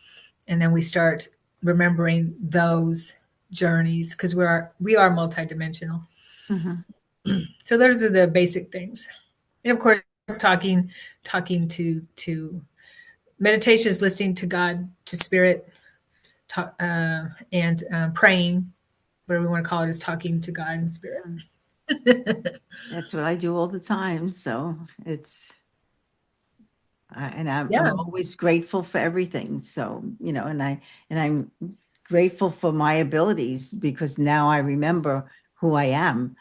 And then we start remembering those journeys, because we are multidimensional. So those are the basic things. And of course, talking to meditation is listening to God, to spirit, and praying, whatever we want to call it, is talking to God and spirit. That's what I do all the time. So it's, and I'm always grateful for everything. So, you know, and I'm grateful for my abilities, because now I remember who I am.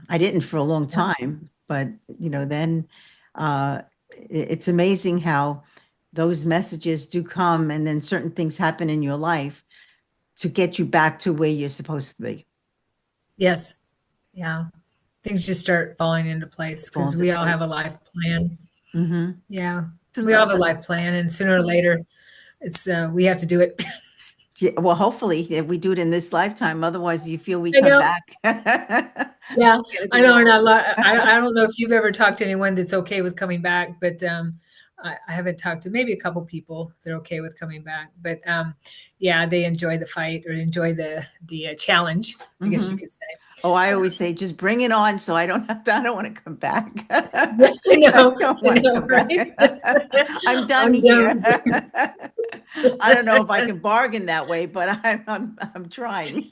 I didn't for a long time, but you know, then it's amazing how those messages do come, and then certain things happen in your life to get you back to where you're supposed to be. Yes. Yeah. Things just start falling into place, because we all have a life plan. Yeah. We all have a life plan, and sooner or later it's we have to do it. Yeah, well, hopefully if we do it in this lifetime, otherwise you feel we come back. Yeah, I know. And I don't know if you've ever talked to anyone that's okay with coming back, but I haven't talked to maybe a couple people that are okay with coming back. But yeah, they enjoy the fight, or enjoy the challenge, I guess you could say. Oh, I always say, just bring it on, so I don't want to come back. I know, right? I'm done here. I don't know if I can bargain that way, but I'm trying.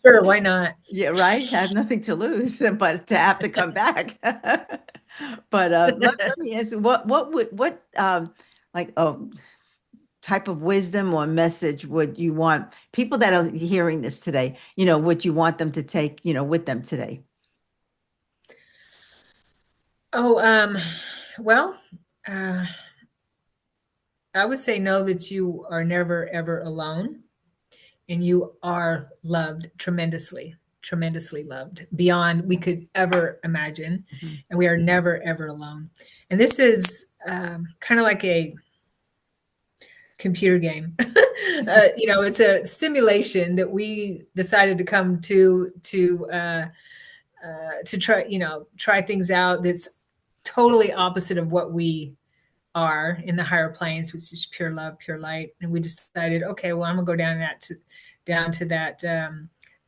Sure, why not? Yeah, right. I have nothing to lose, but to have to come back. But let me ask you, what like type of wisdom or message would you want people that are hearing this today, would you want them to take, with them today? Oh, well, uh, I would say know that you are never ever alone, and you are loved tremendously, tremendously loved beyond we could ever imagine, Mhm. and we are never ever alone. And this is kind of like a computer game. It's a simulation that we decided to come to try, try things out. That's totally opposite of what we are in the higher planes, which is pure love, pure light. And we decided, okay, well, I'm gonna go down to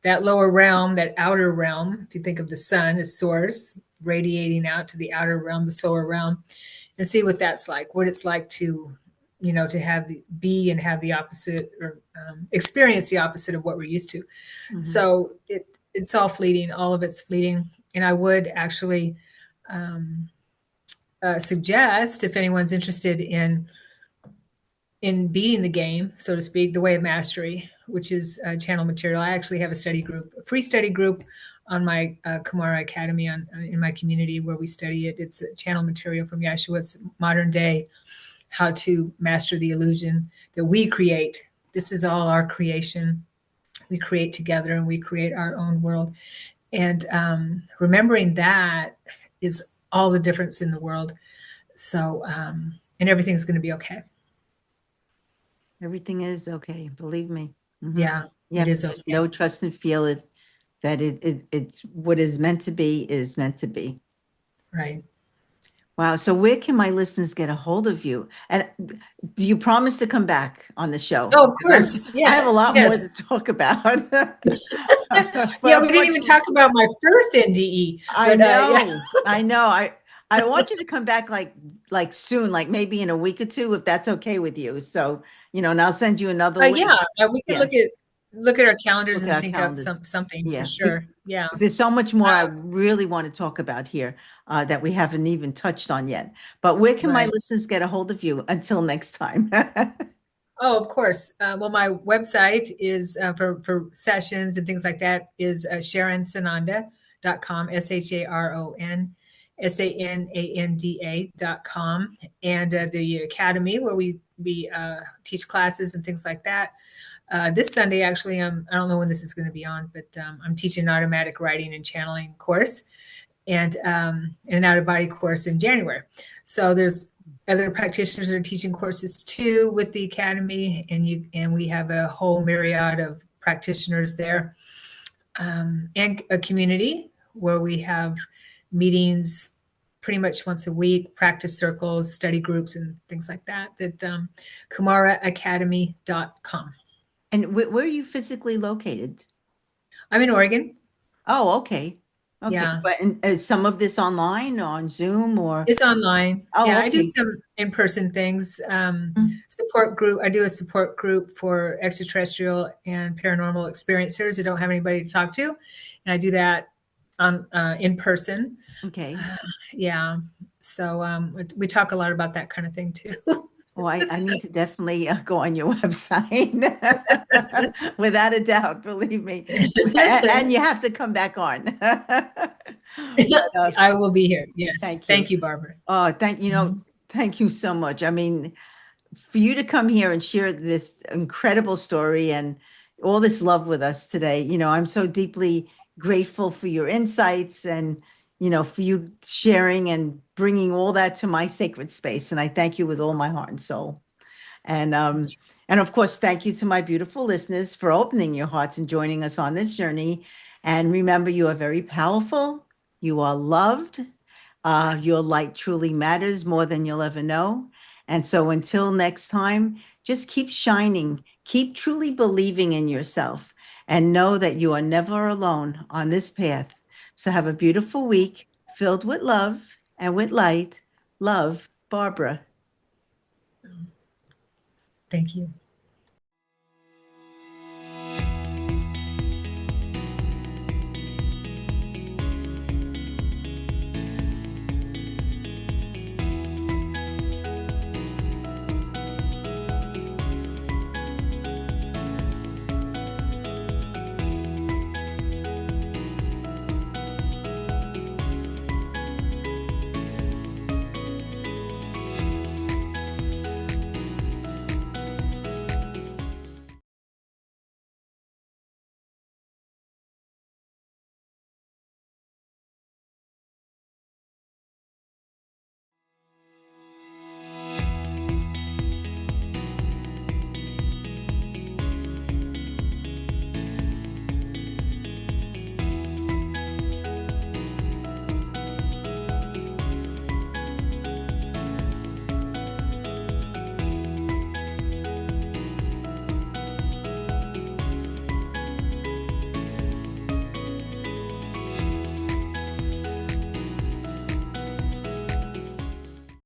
that lower realm, that outer realm. If you think of the sun as source radiating out to the outer realm, the solar realm, and see what that's like, what it's like to, to have the be and have the opposite, or experience the opposite of what we're used to. Mhm. So it's all fleeting, all of it's fleeting. And I would actually um, suggest, if anyone's interested in beating the game, so to speak, the way of mastery, which is channel material. I actually have a study group, a free study group on my Kumara Academy in my community where we study it. It's a channel material from Yeshua's modern day, how to master the illusion that we create. This is all our creation. We create together and we create our own world. And remembering that is all the difference in the world. So, and everything's going to be okay. Everything is okay, believe me. Hmm. Yeah, You it have to is just okay. know, trust, and feel it, that it's what is meant to be is meant to be. Right. Wow. So where can my listeners get a hold of you? And do you promise to come back on the show? Oh, of Because course. I have a Yes. lot more Yes. to talk about. Yeah, But we didn't even talk about my first NDE, I but yeah. know, I know. I want you to come back like soon, like maybe in a week or two, if that's okay with you. So, and I'll send you another link. Yeah, we could Yeah, look at our calendars look at and our sync up calendars. something for Yeah, sure. Yeah. because there's so much more I really want to talk about here that we haven't even touched on yet. But where can my Right. listeners get a hold of you until next time? Oh, of course. Well, my website is for sessions and things like that is SharonSananda.com, SharonSananda.com, and the academy where we teach classes and things like that. This Sunday, actually, I don't know when this is going to be on, but I'm teaching an automatic writing and channeling course and an out of body course in January. So there's other practitioners that are teaching courses too with the academy, and we have a whole myriad of practitioners there, and a community where we have meetings pretty much once a week, practice circles, study groups, and things like that. That KumaraAcademy.com. And where are you physically located? I'm in Oregon. Oh, okay. Okay. Yeah. But is some of this online on Zoom or? It's online. Oh, Yeah, I do okay. some in-person things. Mm. Support group. I do a support group for extraterrestrial and paranormal experiencers that don't have anybody to talk to, and I do that on in person. Okay. Uh, yeah. So we talk a lot about that kind of thing too. Well, I need to definitely go on your website without a doubt, believe me. And you have to come back on. But I will be here. Yes. thank you. Thank you, Barbara. Oh, Mhm. thank you so much. I mean, for you to come here and share this incredible story and all this love with us today, I'm so deeply grateful for your insights and, for you sharing and bringing all that to my sacred space. And I thank you with all my heart and soul. And and of course, thank you to my beautiful listeners for opening your hearts and joining us on this journey. And remember, you are very powerful. You are loved. Your light truly matters more than you'll ever know. And so until next time, just keep shining, keep truly believing in yourself, and know that you are never alone on this path. So have a beautiful week filled with love and with light. Love, Barbara. Thank you.